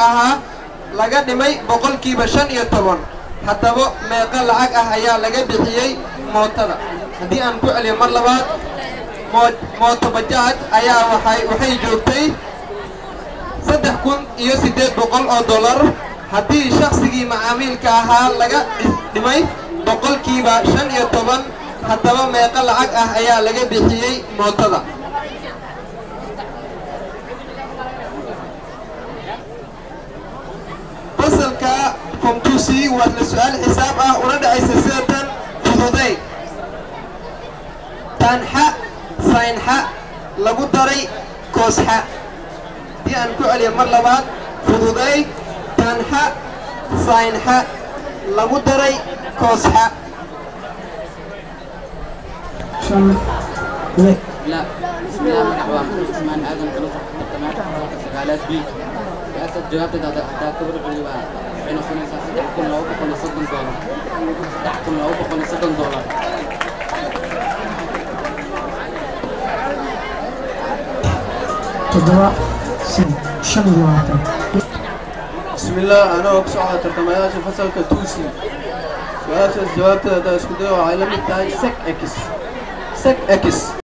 ahaa laga dhimay boqolkiiba 15 haddaba meeqa lacag ah ayaa laga bixiyay mootada haddii aan ku celiyo mar labaad mooto bajaaj ayaa waxay joogtay 3800 dollar haddii shakhsigii macaamilka ahaa laga dhimay boqolkiiba 15 haddaba meeqa lacag ah ayaa laga bixiyay mootada fasalka form 2C waa su'aal xisaab ah una dhacaysa sidatan fududay tanxa saynxa lagu daray koosxa haddii aan ku celiyo mar labaad fududay tanxa saynxa lagu daray koosxa لا بسم الله الرحمن الرحيم اسمان آدم كنوز حكمت سقالات بي أسد جوابت دا كبر قليبا حين خنيسا سدحكم لو بقل $60 سدحكم لو بقل $60 تدرى شن الواقع بسم الله أنا وكسوعة ترتميات الفصل كتوسي سؤال جوابت دا اسكدوا على سك اكس